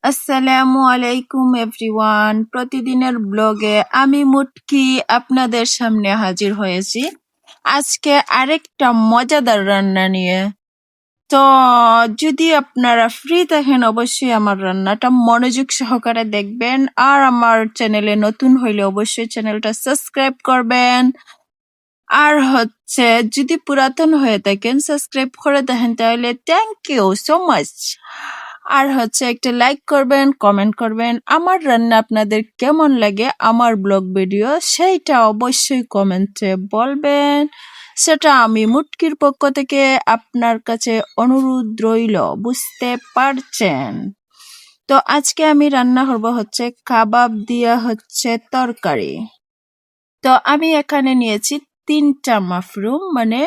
আসসালামু আলাইকুম এভরিওয়ান। প্রতিদিনের ব্লগে আমি মুটকি আপনাদের সামনে হাজির হয়েছি আজকে আরেকটা মজাদার রান্না নিয়ে। তো যদি আপনারা ফ্রি থাকেন অবশ্যই আমার রান্নাটা মনোযোগ সহকারে দেখবেন, আর আমার চ্যানেলে নতুন হইলে অবশ্যই চ্যানেলটা সাবস্ক্রাইব করবেন। আর হচ্ছে যদি পুরাতন হয়ে থাকেন সাবস্ক্রাইব করে দেখেন তাহলে থ্যাংক ইউ সো মাচ। আর হচ্ছে একটা লাইক করবেন, কমেন্ট করবেন। আমার রান্না আপনাদের কেমন লাগে, আমার ব্লগ ভিডিও, সেইটা অবশ্যই কমেন্টে বলবেন। সেটা আমি মুটকির পক্ষ থেকে আপনার কাছে অনুরোধ রইল, বুঝতে পারছেন? তো আজকে আমি রান্না করব হচ্ছে কাবাব দিয়া হচ্ছে তরকারি। তো আমি এখানে নিয়েছি 3টা মাশরুম, মানে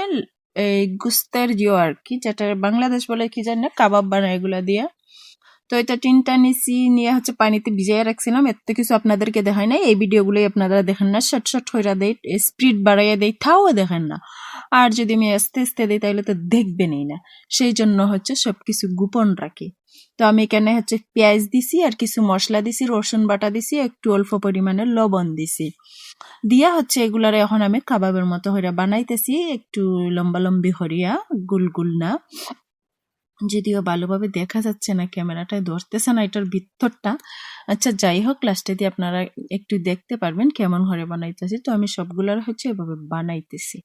এই গুস্তের জিও আর কি, যেটা বাংলাদেশ বলে কি জানি না, কাবাব বানায় এগুলা দিয়ে। তো এটা 3টা নিছি, নিয়ে হচ্ছে পানিতে ভিজাইয়া রাখছিলাম। এত কিছু আপনাদেরকে দেখাই নাই, এই ভিডিওগুলোই আপনারা দেখেন না, শর্ট শর্ট হইরা দেই, স্পিড বাড়াইয়া দেই, তাও দেখেন না। আর যদি আমি আস্তে আস্তে দিই তাহলে তো দেখবেনই না, সেই জন্য হচ্ছে সবকিছু গোপন রাখি। তো আমি এখানে হচ্ছে পেঁয়াজ দিছি, আর কিছু মশলা দিছি, রসুন বাটা দিছি, একটু অল্প পরিমাণে লবণ দিছি। দিয়া হচ্ছে এগুলারে এখন আমি কাবাবের মতো হইরা বানাইতেছি, একটু লম্বা লম্বি হরিয়া, গুল গুল না। যদিও ভালোভাবে দেখা যাচ্ছে না, ক্যামেরাটায় ধরতেছে না এটার ভিতরটা। আচ্ছা যাই হোক, লাস্টে দিয়ে আপনারা একটু দেখতে পারবেন কেমন করে বানাইতেছি। তো আমি সবগুলার হচ্ছে এভাবে বানাইতেছি।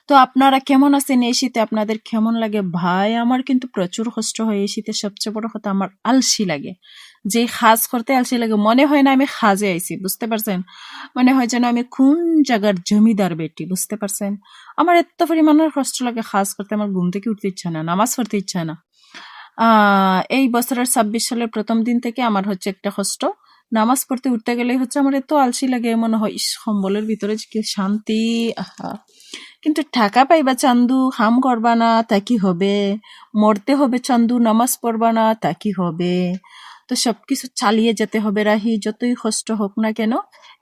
তো আপনারা কেমন আছেন এই শীতে, আপনাদের কেমন লাগে? ভাই আমার কিন্তু প্রচুর কষ্ট হয় এই শীতে। সবচেয়ে বড় কথা আমার আলসি লাগে, যে কাজ করতে আলসি লাগে, মনে হয় না আমি কাজে আইছি, বুঝতে পারছেন? মনে হয় যেন আমি কোন জায়গার জমিদার বেটি, বুঝতে পারছেন? আমার এত পরিমাণের কষ্ট লাগে কাজ করতে, আমার ঘুম থেকে উঠতে ইচ্ছা না, নামাজ পড়তে ইচ্ছা না। এই বছরের 26 সালের প্রথম দিন থেকে আমার হচ্ছে একটা কষ্ট, নামাজ পড়তে উঠতে গেলেই হচ্ছে আমার এত আলসি লাগে, মনে হয় ইস, সম্বলের ভিতরে যে কি শান্তি, আহা। কিন্তু টাকা পাইবা চান্দু, হাম করবা না তা কি হবে? মরতে হবে চান্দু, নামাজ পড়বা না তা কি হবে? তো সবকিছু চালিয়ে যেতে হবে রাহি, যতই কষ্ট হোক না কেন।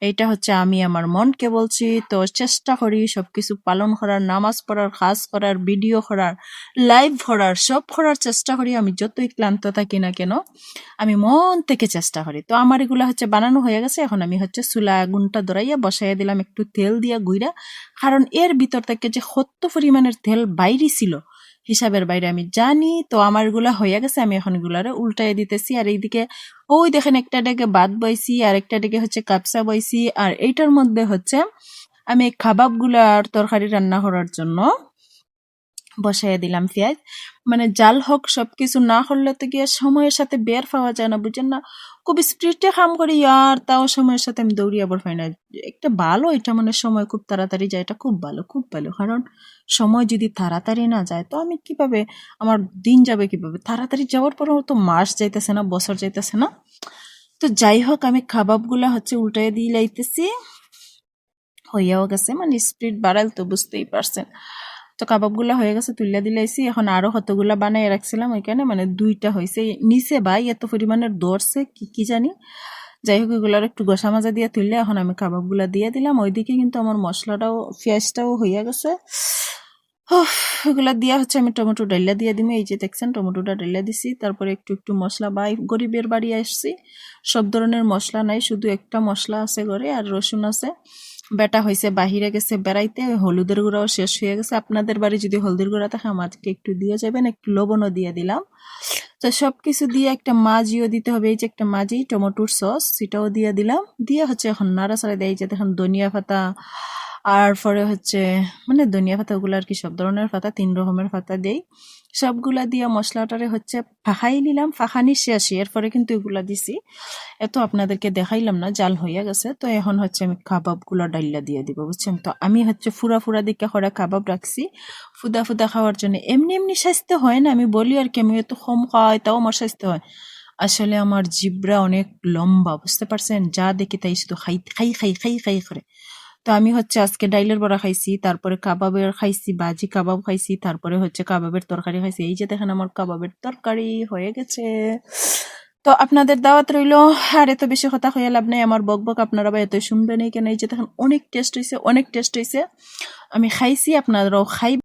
এইটা হচ্ছে আমি আমার মনকে বলছি। তো চেষ্টা করি সবকিছু পালন করার, নামাজ পড়ার, কাজ করার, ভিডিও করার, লাইভ করার, সব করার চেষ্টা করি। আমি যতই ক্লান্ত থাকি না কেন, আমি মন থেকে চেষ্টা করি। তো আমার এগুলা হচ্ছে বানানো হয়ে গেছে, এখন আমি হচ্ছে চুলা আগুনটা ধরাইয়া বসাইয়া দিলাম একটু তেল দিয়া গুইরা, কারণ এর ভিতর থেকে যে কত পরিমাণের তেল বাইরে ছিল হিসাবের বাইরে আমি জানি। তো আমার এগুলা হয়ে গেছে, আমি এখন এগুলারে উল্টাই দিতেছি। আর এইদিকে ওই দেখেন একটা ডেকে ভাত বইছি, আর একটা ডেকে হচ্ছে কাপসা বইছি, আর এইটার মধ্যে হচ্ছে আমি কাবাবগুলার তরকারি রান্না করার জন্য বসাইয়া দিলাম পেঁয়াজ। মানে জাল হোক, সবকিছু না করলে তো গিয়ে সময়ের সাথে বের পাওয়া যায় না, বুঝেন না? খুব স্পিডে কাম করি, আর তাও সময়ের সাথে আমি দৌড়িয়ে আবার পাই না। একটা ভালো এটা, মানে সময় খুব তাড়াতাড়ি যায়, এটা খুব ভালো, খুব ভালো। কারণ সময় যদি তাড়াতাড়ি না যায় তো আমি কিভাবে, আমার দিন যাবে কিভাবে? তাড়াতাড়ি যাওয়ার পরেও তো মাস যাইতেছে না, বছর যাইতেছে না। তো যাই হোক, আমি কাবাবগুলা হচ্ছে উল্টাই দিয়ে লাইতেছি, হইয়াও গেছে, মানে স্পিড বাড়াল তো বুঝতেই পারছেন। তো কাবাবগুলা হয়ে গেছে, তুলিয়া দিলাইছি। এখন আরো কতগুলা বানাই রাখছিলাম ওইখানে, মানে 2টা হয়েছে। নিচে ভাই এত পরিমাণের দৌড়ছে কি কি জানি। যাই হোক, এগুলার একটু গোসা মাজা দিয়ে তুললে এখন আমি কাবাবগুলা দিয়ে দিলাম। ওইদিকে কিন্তু আমার মশলাটাও, পেঁয়াজটাও হইয়া গেছে। এগুলা দিয়া হচ্ছে আমি টমেটো ডাইলা দিয়ে দিমে। এই যে দেখছেন টমেটোটা ডাইলা দিছি, তারপরে একটু একটু মশলা, বাই গরিবের বাড়ি আসছি, সব ধরনের মশলা নাই, শুধু একটা মশলা আছে ঘরে, আর রসুন আছে। বেটা হয়েছে বাহিরে গেছে বেড়াইতে, হলুদের গুঁড়াও শেষ হয়ে গেছে। আপনাদের বাড়ি যদি হলদির গুঁড়া থাকে আমাকে একটু দিয়ে যাবেন, একটু লবণও দিয়ে দিলাম। তো সবকিছু দিয়ে একটা মাজিও দিতে হবে, এই যে একটা মাজি, টমেটোর সস সেটাও দিয়ে দিলাম। দিয়ে হচ্ছে এখন নাড়াচাড়া দেয়, যে দেখেন ধনিয়া পাতা, আর পরে হচ্ছে মানে ধনিয়া পাতা ওগুলো আর কি, সব ধরনের পাতা, 3 রকমের পাতা দেই। সবগুলা দিয়ে মশলাটারে হচ্ছে ফাঁকাই নিলাম, ফাঁকানি শেষই, এরপরে কিন্তু এগুলা দিছি। এত আপনাদেরকে দেখাইলাম না, জাল হইয়া গেছে। তো এখন হচ্ছে আমি কাবাবগুলো ডাইলা দিয়ে দিব, বুঝছেন? তো আমি হচ্ছে ফুরা ফুরা দিকে করে কাবাব রাখছি, ফুদা ফুদা খাওয়ার জন্য। এমনি এমনি স্বাস্থ্য হয় না, আমি বলি আর কি, আমি এত কম খাওয়াই তাও আমার স্বাস্থ্য হয়। আসলে আমার জিব্রা অনেক লম্বা, বুঝতে পারছেন? যা দেখি তাই শুধু খাই খাই খাই খাই খাই করে। তো আমি হচ্ছে আজকে ডাইলের বড়া খাইছি, তারপরে কাবাবের খাইছি, ভাজি কাবাব খাইছি, তারপরে হচ্ছে কাবাবের তরকারি খাইছি। এই যে দেখেন আমার কাবাবের তরকারি হয়ে গেছে। তো আপনাদের দাওয়াত রইলো। আর এত বেশি কথা হইয়া লাভ নাই, আমার বক বক আপনারা বা এতই শুনবেন কেন? এই যে দেখেন অনেক টেস্ট হয়েছে, অনেক টেস্ট হয়েছে। আমি খাইছি, আপনারাও খাই।